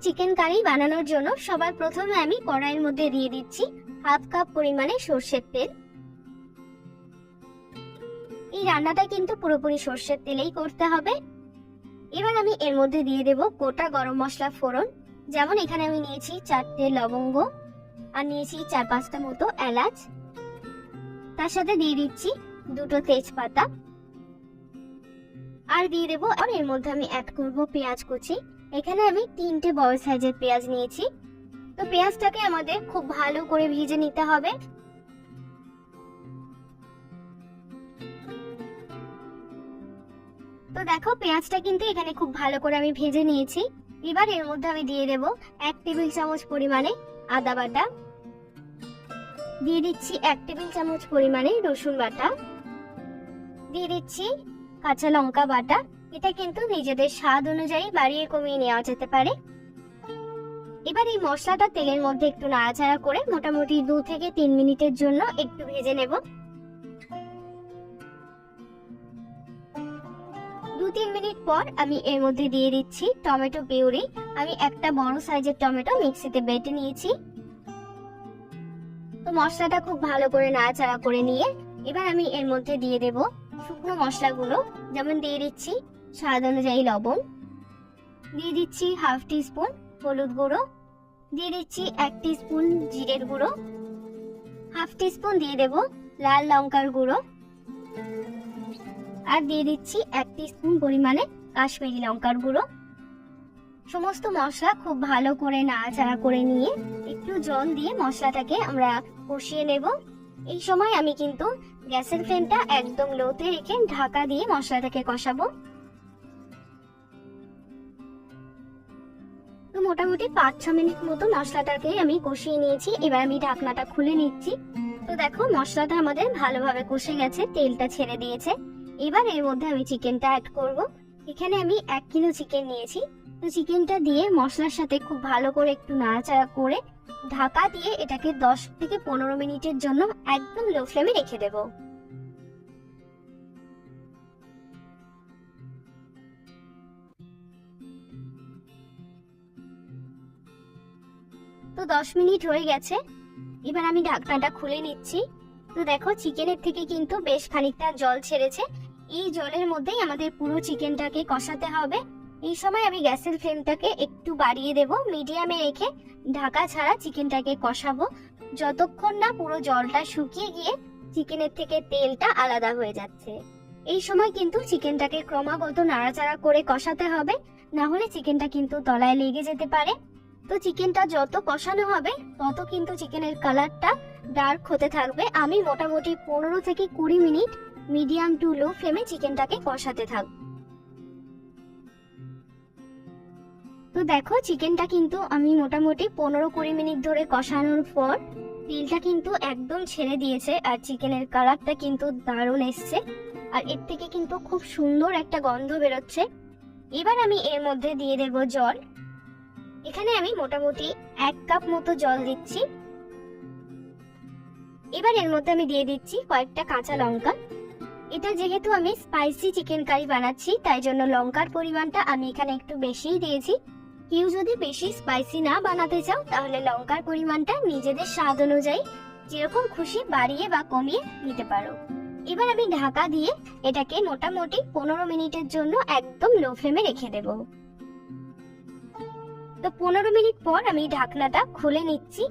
Chicken curry বানানোর জন্য সবার প্রথমে আমি কড়াইয়ের মধ্যে দিয়ে দিচ্ছি হাফ কাপ পরিমাণে সরষের তেল। এই রান্নাটা কিন্তু পুরোপুরি সরষের তেলেই করতে হবে। এবার আমি এর মধ্যে দিয়ে দেব গোটা গরম মশলা ফোড়ন, যেমন এখানে আমি নিয়েছি 4টে লবঙ্গ আর নিয়েছি 4-5টা মতো এলাচ। তার সাথে দিয়ে দিচ্ছি 2টো তেজপাতা আর দিয়ে দেবো। আর এর মধ্যে আমি অ্যাড করব পেঁয়াজ কুচি। এখানে আমি 3টে বড় সাইজের পেঁয়াজ নিয়েছি। তো পেঁয়াজটাকে আমাদের খুব ভালো করে ভেজে নিতে হবে। তো দেখো পেঁয়াজটা কিন্তু এখানে খুব ভালো করে আমি ভেজে নিয়েছি। এবার এর মধ্যে আমি দিয়ে দেব 1 টেবিল চামচ পরিমাণে আদা বাটা, দিয়ে দিচ্ছি 1 টেবিল চামচ পরিমাণে রসুন বাটা, দিয়ে দিচ্ছি কাঁচা লঙ্কা বাটা। এটা কিন্তু নিজেদের স্বাদ অনুযায়ী বাড়িয়ে কমিয়ে নেওয়া যেতে পারে। এবার এই মশলাটা তেলের মধ্যে একটু নাড়াচাড়া করে মোটামুটি 2 থেকে 3 মিনিটের জন্য একটু ভেজে নেব। 2-3 মিনিট পর আমি এর মধ্যে দিয়ে দিচ্ছি টমেটো পিউরি। আমি একটা বড় সাইজের টমেটো মিক্সিতে বেটে নিয়েছি। তো মশলাটা খুব ভালো করে নাড়াচাড়া করে নিয়ে এবার আমি এর মধ্যে দিয়ে দেব শুকনো মশলাগুলো, যেমন দিয়ে দিচ্ছি স্বাদ অনুযায়ী লবণ, দিয়ে দিচ্ছি হাফ টিস্পুন হলুদ গুঁড়ো, দিয়ে দিচ্ছি 1 টিস্পুন জিরের গুঁড়ো, হাফ টিস্পুন দিয়ে দেব লাল লঙ্কার গুঁড়ো আর দিয়ে দিচ্ছি 1 টিস্পুন পরিমাণে কাশ্মীরি লঙ্কার গুঁড়ো। সমস্ত মশলা খুব ভালো করে নাড়াচাড়া করে নিয়ে একটু জল দিয়ে মশলাটাকে আমরা কষিয়ে নেব। এই সময় আমি কিন্তু গ্যাসের ফ্লেমটা একদম লোতে রেখে ঢাকা দিয়ে মশলাটাকে কষাবো। তো মোটামুটি 5-6 মিনিট মতো মশলাটাকে আমি কষিয়ে নিয়েছি। এবার আমি ঢাকনাটা খুলে নিচ্ছি। তো দেখো মশলাটা আমাদের ভালোভাবে কষে গেছে, তেলটা ছেড়ে দিয়েছে। এবার এর মধ্যে আমি চিকেনটা অ্যাড করব। এখানে আমি 1 কিলো চিকেন নিয়েছি। তো চিকেনটা দিয়ে মশলার সাথে খুব ভালো করে একটু নাড়াচাড়া করে ঢাকা দিয়ে এটাকে 10 থেকে 15 মিনিটের জন্য একদম লো ফ্লেমে রেখে দেব। তো 10 মিনিট হয়ে গেছে। এবার আমি ঢাকনাটা খুলে নিচ্ছি। তো দেখো চিকেনের থেকে কিন্তু বেশ খানিকটা জল ছেড়েছে। এই জলের মধ্যেই আমাদের পুরো চিকেনটাকে কষাতে হবে। এই সময় আমি গ্যাসের ফ্লেমটাকে একটু বাড়িয়ে দেব, মিডিয়ামে রেখে ঢাকা ছাড়া চিকেনটাকে কষাবো যতক্ষণ না পুরো জলটা শুকিয়ে গিয়ে চিকেনের থেকে তেলটা আলাদা হয়ে যাচ্ছে। এই সময় কিন্তু চিকেনটাকে ক্রমাগত নাড়াচাড়া করে কষাতে হবে, না হলে চিকেনটা কিন্তু তলায় লেগে যেতে পারে। তো চিকেনটা যত কষানো হবে তত কিন্তু চিকেনের কালারটা ডার্ক হতে থাকবে। আমি মোটামুটি 15 থেকে 20 মিনিট মিডিয়াম টু লো ফ্লেমে চিকেনটাকে কষাতে থাকবো। তো দেখো চিকেনটা কিন্তু আমি মোটামুটি 15-20 মিনিট ধরে কষানোর পর তেলটা কিন্তু একদম ছেড়ে দিয়েছে আর চিকেনের কালারটা কিন্তু দারুণ এসছে আর এর থেকে কিন্তু খুব সুন্দর একটা গন্ধ বেরোচ্ছে। এবার আমি এর মধ্যে দিয়ে দেব জল। এখানে আমি মোটামুটি 1 কাপ মতো জল দিচ্ছি। এবার এর মধ্যে আমি দিয়ে দিচ্ছি কয়েকটা কাঁচা লঙ্কা। এটা যেহেতু আমি স্পাইসি চিকেন কারি বানাচ্ছি তাই জন্য লঙ্কার পরিমাণটা আমি এখানে একটু বেশিই দিয়েছি। কেউ যদি বেশি স্পাইসি না বানাতে চাও তাহলে লঙ্কার পরিমাণটা নিজেদের স্বাদ অনুযায়ী যেরকম খুশি বাড়িয়ে বা কমিয়ে নিতে পারো। এবার আমি ঢাকা দিয়ে এটাকে মোটামুটি 15 মিনিটের জন্য একদম লো ফ্লেমে রেখে দেব। তো 15 মিনিট পর আমি ঢাকনাটা খুলে নিচ্ছি।